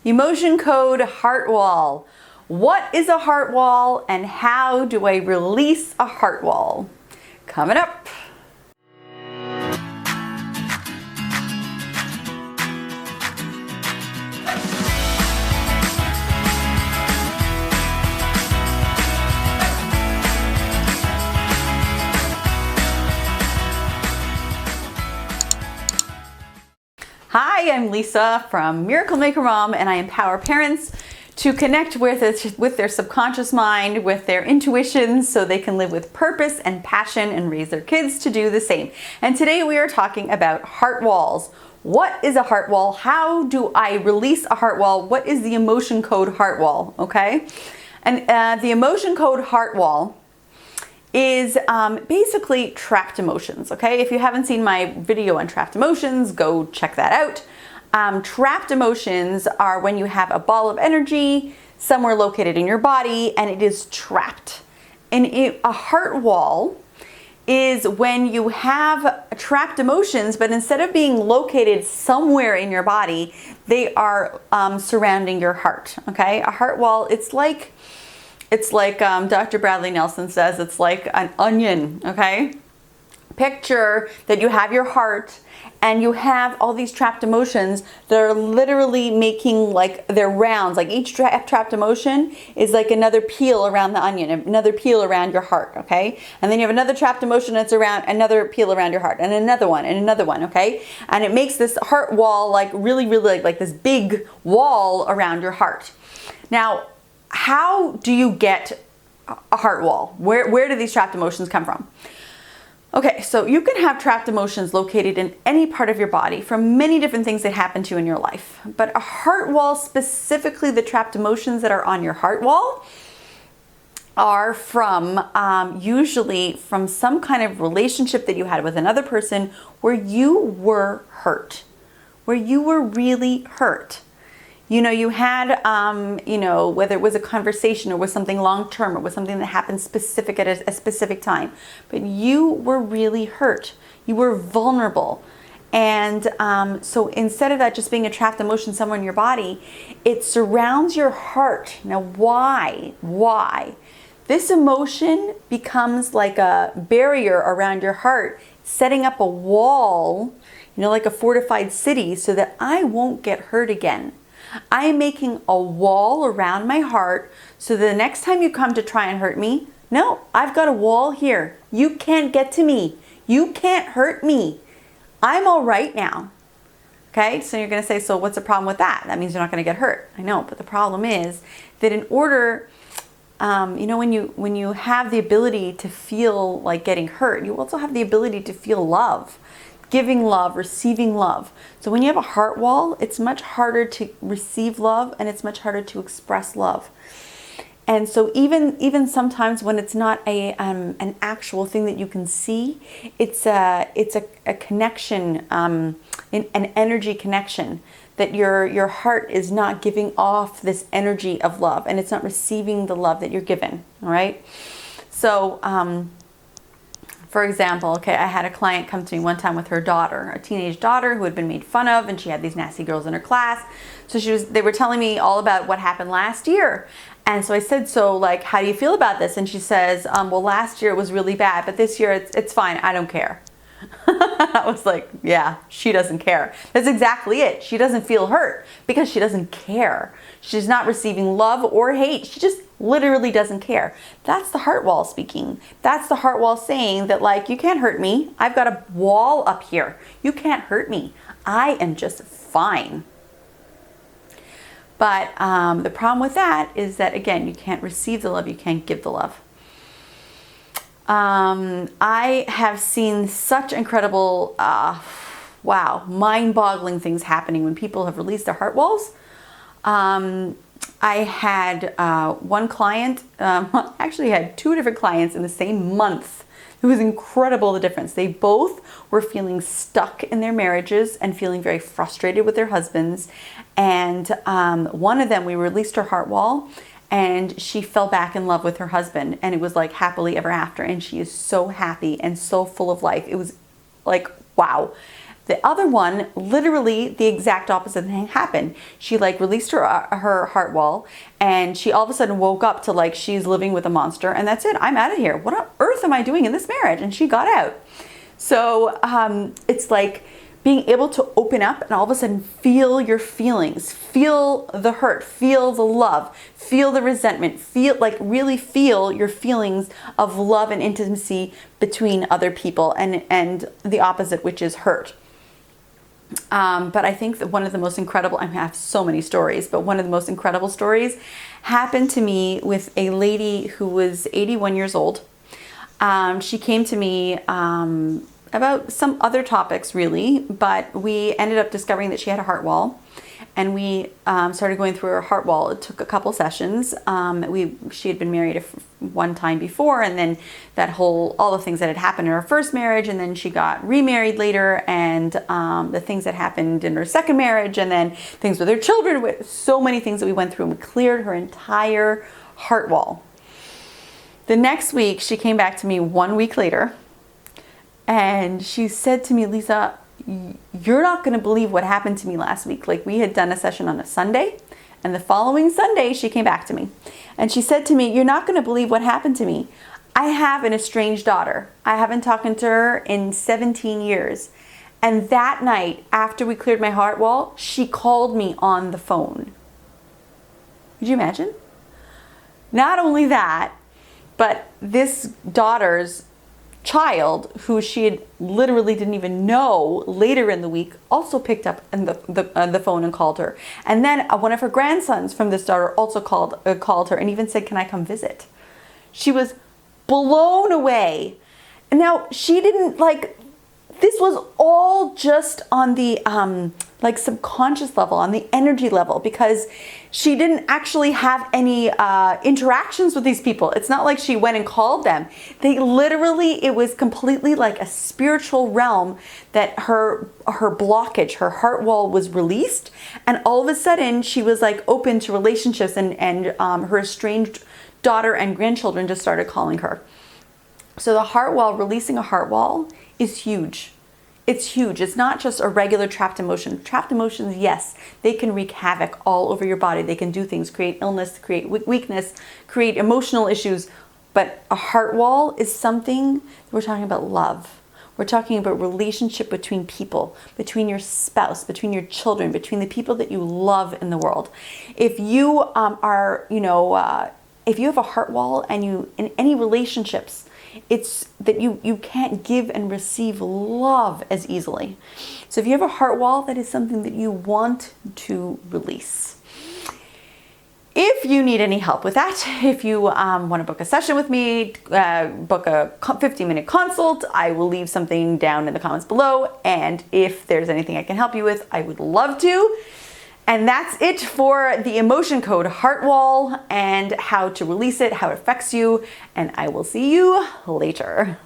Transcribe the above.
Emotion code heart wall. What is a heart wall and how do I release a heart wall? Coming up. Hi, I'm Lisa from Miracle Maker Mom, and I empower parents to connect with their subconscious mind, with their intuition, so they can live with purpose and passion and raise their kids to do the same. And today we are talking about heart walls. What is a heart wall? How do I release a heart wall? What is the emotion code heart wall? Okay, and the emotion code heart wall is basically trapped emotions. Okay, if you haven't seen my video on trapped emotions, go check that out. Trapped emotions are when you have a ball of energy somewhere located in your body and it is trapped. And a heart wall is when you have trapped emotions, but instead of being located somewhere in your body, they are surrounding your heart. Okay, a heart wall, it's like Dr. Bradley Nelson says, it's like an onion, okay? Picture that you have your heart and you have all these trapped emotions that are literally making like their rounds. Like each trapped emotion is like another peel around the onion, another peel around your heart, okay? And then you have another trapped emotion that's around, another peel around your heart, and another one, okay? And it makes this heart wall like really like this big wall around your heart. Now, how do you get a heart wall? Where do these trapped emotions come from? Okay, so you can have trapped emotions located in any part of your body from many different things that happen to you in your life. But a heart wall, specifically the trapped emotions that are on your heart wall, are from usually from some kind of relationship that you had with another person where you were hurt, where you were really hurt. You know, you had, whether it was a conversation or was something long-term or was something that happened specific at a specific time, but you were really hurt. You were vulnerable. And so instead of that just being a trapped emotion somewhere in your body, it surrounds your heart. Now, why? Why? This emotion becomes like a barrier around your heart, setting up a wall, like a fortified city so that I won't get hurt again. I am making a wall around my heart so the next time you come to try and hurt me, no, I've got a wall here. You can't get to me. You can't hurt me. I'm all right now. Okay, so you're going to say, so what's the problem with that? That means you're not going to get hurt. I know, but the problem is that in order, when you have the ability to feel like getting hurt, you also have the ability to feel love. Giving love, receiving love. So when you have a heart wall, it's much harder to receive love and it's much harder to express love. And so even sometimes when it's not an actual thing that you can see, it's a connection, an energy connection that your heart is not giving off this energy of love and it's not receiving the love that you're given. All right. So for example, okay, I had a client come to me one time with her daughter, a teenage daughter who had been made fun of, and she had these nasty girls in her class. So they were telling me all about what happened last year. And so I said, so like, how do you feel about this? And she says, well, last year it was really bad, but this year it's fine. I don't care. I was like, yeah, she doesn't care. That's exactly it. She doesn't feel hurt because she doesn't care. She's not receiving love or hate. She just literally doesn't care. That's the heart wall speaking. That's the heart wall saying that, like, you can't hurt me. I've got a wall up here. You can't hurt me. I am just fine. But the problem with that is that, again, you can't receive the love. You can't give the love. I have seen such incredible, mind-boggling things happening when people have released their heart walls. I had one client, actually had two different clients in the same month. It was incredible, the difference. They both were feeling stuck in their marriages and feeling very frustrated with their husbands. And one of them, we released her heart wall and she fell back in love with her husband, and it was like happily ever after. And she is so happy and so full of life. It was like, wow. The other one, literally the exact opposite thing happened. She like released her heart wall, and she all of a sudden woke up to like she's living with a monster, and that's it. I'm out of here. What on earth am I doing in this marriage? And she got out. So it's like being able to open up and all of a sudden feel your feelings, feel the hurt, feel the love, feel the resentment, really feel your feelings of love and intimacy between other people, and the opposite, which is hurt. But I think that one of the most incredible, I have so many stories, but one of the most incredible stories happened to me with a lady who was 81 years old. She came to me about some other topics really, but we ended up discovering that she had a heart wall, and we started going through her heart wall. It took a couple sessions. She had been married one time before, and then all the things that had happened in her first marriage, and then she got remarried later, and the things that happened in her second marriage, and then things with her children, with so many things that we went through, and we cleared her entire heart wall. The next week, she came back to me 1 week later, and she said to me, Lisa, you're not going to believe what happened to me last week. Like, we had done a session on a Sunday, and the following Sunday she came back to me, and she said to me, you're not going to believe what happened to me. I have an estranged daughter. I haven't talked to her in 17 years. And that night, after we cleared my heart wall, she called me on the phone. Could you imagine? Not only that, but this daughter's child, who she had literally didn't even know, later in the week also picked up the phone and called her. And then one of her grandsons from this daughter also called her and even said, can I come visit? She was blown away. And now she didn't this was all just on the subconscious level, on the energy level, because she didn't actually have any interactions with these people. It's not like she went and called them. It was completely like a spiritual realm that her blockage, her heart wall was released, and all of a sudden she was like open to relationships, and her estranged daughter and grandchildren just started calling her. So the heart wall, releasing a heart wall, is huge. It's huge. It's not just a regular trapped emotion. Trapped emotions, yes, they can wreak havoc all over your body. They can do things, create illness, create weakness, create emotional issues. But a heart wall is something, we're talking about love. We're talking about relationship between people, between your spouse, between your children, between the people that you love in the world. If you if you have a heart wall and you, in any relationships, it's that you can't give and receive love as easily. So if you have a heart wall, that is something that you want to release. If you need any help with that, if you want to book a session with me, book a 15-minute consult, I will leave something down in the comments below. And if there's anything I can help you with, I would love to. And that's it for the emotion code heart wall and how to release it, how it affects you. And I will see you later.